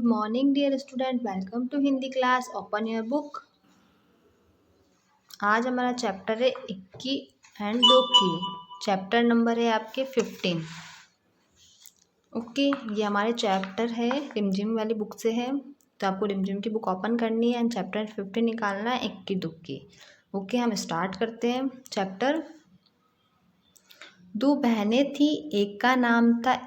Good morning, dear student. Welcome to Hindi class. Open your book. आज हमारा chapter है इक्की एंड दोक्की। चैप्टर नंबर है आपके 15। ओके, ये हमारे चैप्टर है रिमझिम वाली बुक से है, तो आपको रिमझिम की बुक ओपन करनी है एंड चैप्टर 15 निकालना है इक्की दुक्की। ओके, हम स्टार्ट करते हैं चैप्टर। दो बहनें थी, एक का नाम था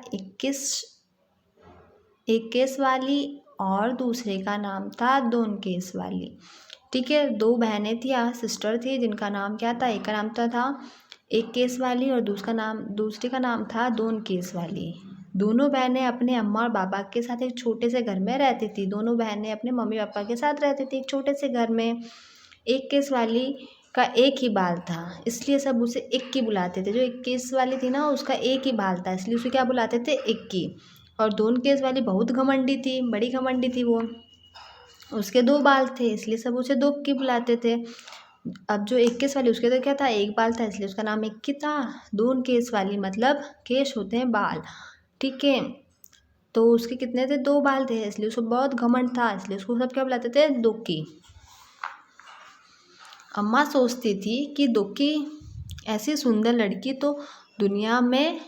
इक्कीस वाली और दूसरे का नाम था दोनकेस वाली। ठीक है, दो बहनें थी या सिस्टर थी जिनका नाम क्या था, एक का नाम था इक्कीस वाली और दूसरे का नाम था दोनकेस वाली। दोनों बहनें अपने अम्मा और पापा के साथ एक छोटे से घर में रहती थी। दोनों बहनें अपने मम्मी पापा के साथ रहती थी एक छोटे से घर में। इक्कीस वाली का एक ही बाल था, इसलिए सब उसे इक्की बुलाते थे। जो इक्कीस वाली थी ना, उसका एक ही बाल था, इसलिए उसे क्या बुलाते थे, इक्की। और दोनकेस वाली बहुत घमंडी थी, बड़ी घमंडी थी वो, उसके दो बाल थे, इसलिए सब उसे दोक्की बुलाते थे। अब जो इक्कीस वाली, उसके तो क्या था, एक बाल था, इसलिए उसका नाम इक्की था। दोनकेस वाली मतलब केश होते हैं बाल, ठीक है, तो उसके कितने थे, दो बाल थे, इसलिए उसको बहुत घमंड था, इसलिए उसको सब क्या बुलाते थे, दोक्की। अम्मा सोचती थी कि दोक्की ऐसी सुंदर लड़की तो दुनिया में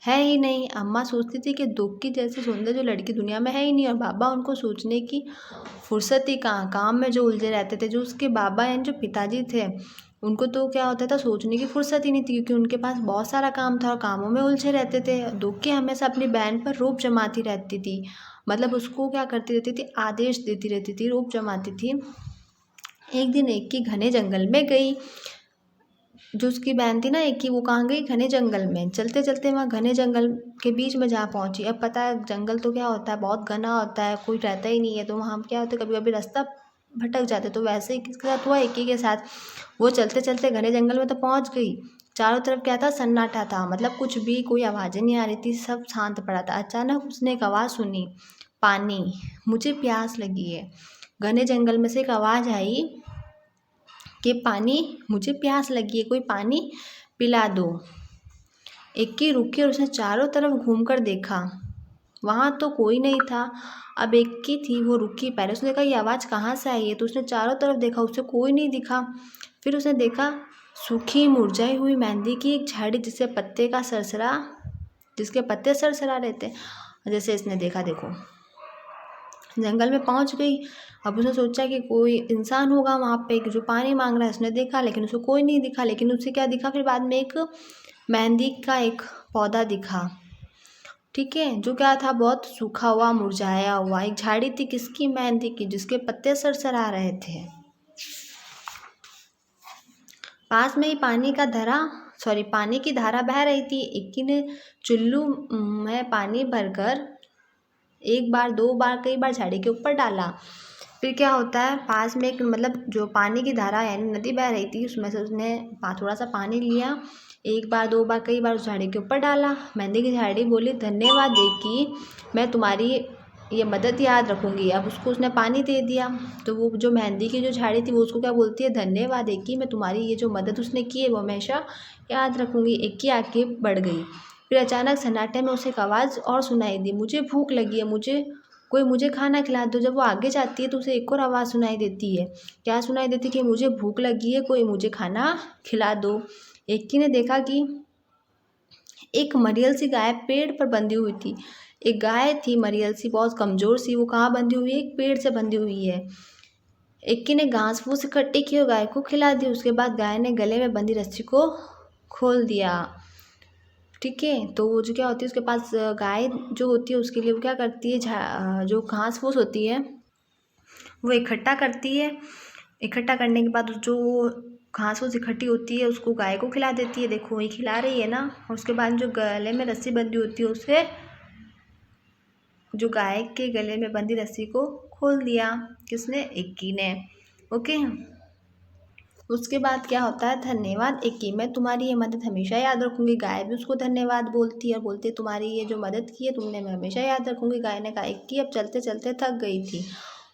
है ही नहीं। अम्मा सोचती थी कि दोक्की जैसी सुंदर जो लड़की दुनिया में है ही नहीं। और बाबा उनको सोचने की फुर्सत ही कहाँ, काम में जो उलझे रहते थे। जो उसके बाबा यानी जो पिताजी थे, उनको तो क्या होता था, सोचने की फुर्सत ही नहीं थी, क्योंकि उनके पास बहुत सारा काम था और कामों में उलझे रहते थे। दोक्की हमेशा अपनी बहन पर रोब जमाती रहती थी, मतलब उसको क्या करती रहती थी, आदेश देती रहती थी, रोब जमाती थी। एक दिन एक की घने जंगल में गई। जो उसकी बहन थी ना एक की, वो कहाँ गई, घने जंगल में। चलते चलते वहाँ घने जंगल के बीच में जा पहुँची। अब पता है जंगल तो क्या होता है, बहुत घना होता है, कोई रहता ही नहीं है, तो वहाँ क्या होता है, कभी कभी रास्ता भटक जाते। तो वैसे ही किसके साथ हुआ, इक्की के साथ। वो चलते चलते घने जंगल में तो पहुँच गई। चारों तरफ क्या था, सन्नाटा था, मतलब कुछ भी कोई आवाज़ें नहीं आ रही थी, सब शांत पड़ा था। अचानक उसने एक आवाज़ सुनी, पानी, मुझे प्यास लगी है। घने जंगल में से एक आवाज़ आई कि पानी, मुझे प्यास लगी है, कोई पानी पिला दो। इक्की रुकी और उसने चारों तरफ घूमकर देखा, वहाँ तो कोई नहीं था। अब इक्की थी, वो रुकी, पहले उसने देखा ये आवाज़ कहाँ से आई है, तो उसने चारों तरफ देखा, उसे कोई नहीं दिखा। फिर उसने देखा सूखी मुरझाई हुई मेहंदी की एक झाड़ी, जिसके पत्ते सरसरा रहे थे। जैसे इसने देखा, देखो जंगल में पहुंच गई। अब उसने सोचा कि कोई इंसान होगा वहाँ पे जो पानी मांग रहा है। उसने देखा लेकिन उसको कोई नहीं दिखा। लेकिन उसे क्या दिखा, फिर बाद में एक मेहंदी का एक पौधा दिखा, ठीक है, जो क्या था, बहुत सूखा हुआ, मुरझाया हुआ। एक झाड़ी थी, किसकी, मेहंदी की, जिसके पत्ते सरसरा रहे थे। पास में ही पानी की धारा बह रही थी। इक्की ने चुल्लू में पानी भरकर एक बार, दो बार, कई बार झाड़ी के ऊपर डाला। फिर क्या होता है, पास में एक, मतलब जो पानी की धारा यानी नदी बह रही थी, उसमें से उसने थोड़ा सा पानी लिया, एक बार, दो बार, कई बार उस झाड़ी के ऊपर डाला। मेहंदी की झाड़ी बोली, धन्यवाद इक्की, मैं तुम्हारी ये मदद याद रखूँगी। अब उसको उसने पानी दे दिया, तो वो जो मेहंदी की जो झाड़ी थी, वो उसको क्या बोलती है, धन्यवाद इक्की, मैं तुम्हारी ये जो मदद उसने की है वो हमेशा याद रखूँगी। इक्की आगे बढ़ गई। फिर अचानक सन्नाटे में उसे एक आवाज़ और सुनाई दी, मुझे भूख लगी है, मुझे खाना खिला दो। जब वो आगे जाती है तो उसे एक और आवाज़ सुनाई देती है, क्या सुनाई देती, कि मुझे भूख लगी है, कोई मुझे खाना खिला दो। इक्की ने देखा कि एक मरियल सी गाय पेड़ पर बंधी हुई थी। एक गाय थी मरियल सी, बहुत कमज़ोर सी, वो कहाँ बंधी हुई है, एक पेड़ से बंधी हुई है। इक्की ने घास फूस इकट्ठी की और गाय को खिला दी। उसके बाद गाय ने गले में बंधी रस्सी को खोल दिया, ठीक है। तो वो जो क्या होती है, उसके पास गाय जो होती है, उसके लिए वो क्या करती है, जो घास फूस होती है वो इकट्ठा करती है। इकट्ठा करने के बाद जो घास फूस इकट्ठी होती है उसको गाय को खिला देती है, देखो वही खिला रही है ना। और उसके बाद जो गले में रस्सी बंधी होती है, उसे, जो गाय के गले में बंधी रस्सी को खोल दिया, किसने, इक्की ने। ओके, उसके बाद क्या होता है, धन्यवाद इक्की, मैं तुम्हारी ये मदद हमेशा याद रखूँगी। गाय भी उसको धन्यवाद बोलती है और बोलती है, तुम्हारी ये जो मदद की है तुमने, मैं हमेशा याद रखूँगी। गाय ने कहा। इक्की अब चलते चलते थक गई थी,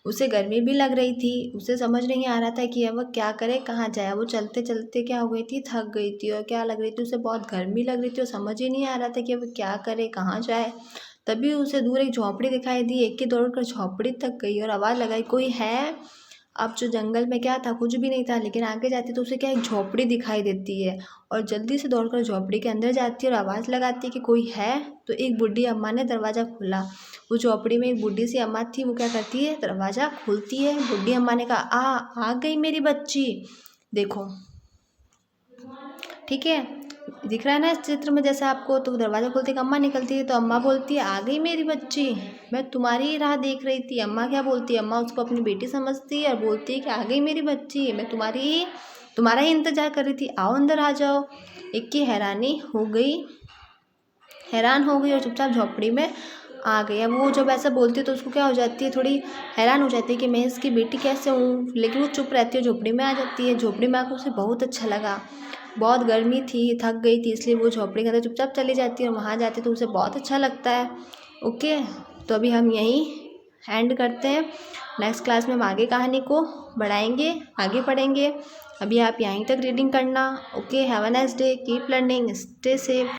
उसे गर्मी भी लग रही थी, उसे समझ नहीं आ रहा था कि अब वह क्या करे, कहाँ जाए। वो चलते चलते क्या हो गई थी, थक गई थी, और क्या लग रही थी, उसे बहुत गर्मी लग रही थी और समझ ही नहीं आ रहा था कि अब क्या करे, कहाँ जाए। तभी उसे दूर एक झोपड़ी दिखाई दी। एक्की दौड़कर झोपड़ी तक गई और आवाज़ लगाई, कोई है? अब जो जंगल में क्या था, कुछ भी नहीं था, लेकिन आगे जाती तो उसे क्या एक झोपड़ी दिखाई देती है और जल्दी से दौड़कर झोपड़ी के अंदर जाती है और आवाज़ लगाती है कि कोई है। तो एक बूढ़ी अम्मा ने दरवाज़ा खोला। वो झोपड़ी में एक बूढ़ी सी अम्मा थी। वो क्या करती है, दरवाज़ा खोलती है। बूढ़ी अम्मा ने कहा, आ गई मेरी बच्ची, देखो, ठीक है, दिख रहा है ना इस चित्र में जैसे आपको। तो दरवाज़ा खोलते ही अम्मा निकलती है, तो अम्मा बोलती है, आ गई मेरी बच्ची, मैं तुम्हारी ही राह देख रही थी। अम्मा क्या बोलती है, अम्मा उसको अपनी बेटी समझती है और बोलती है कि आ गई मेरी बच्ची, मैं तुम्हारा ही इंतज़ार कर रही थी, आओ अंदर आ जाओ। एक्की हैरान हो गई और चुपचाप झोपड़ी में आ गई। अब वो जब ऐसा बोलती है तो उसको क्या हो जाती है, थोड़ी हैरान हो जाती है कि मैं इसकी बेटी कैसे हूँ, लेकिन वो चुप रहती है, झोपड़ी में आ जाती है। झोपड़ी में आकर उसे बहुत अच्छा लगा। बहुत गर्मी थी, थक गई थी, इसलिए वो झोपड़ी के अंदर चुपचाप चली जाती है और वहाँ जाती है तो उसे बहुत अच्छा लगता है। ओके, तो अभी हम यहीं एंड करते हैं। नेक्स्ट क्लास में हम आगे कहानी को बढ़ाएंगे, आगे पढ़ेंगे। अभी आप यहीं तक रीडिंग करना। Okay, have a nice day, keep learning, stay safe.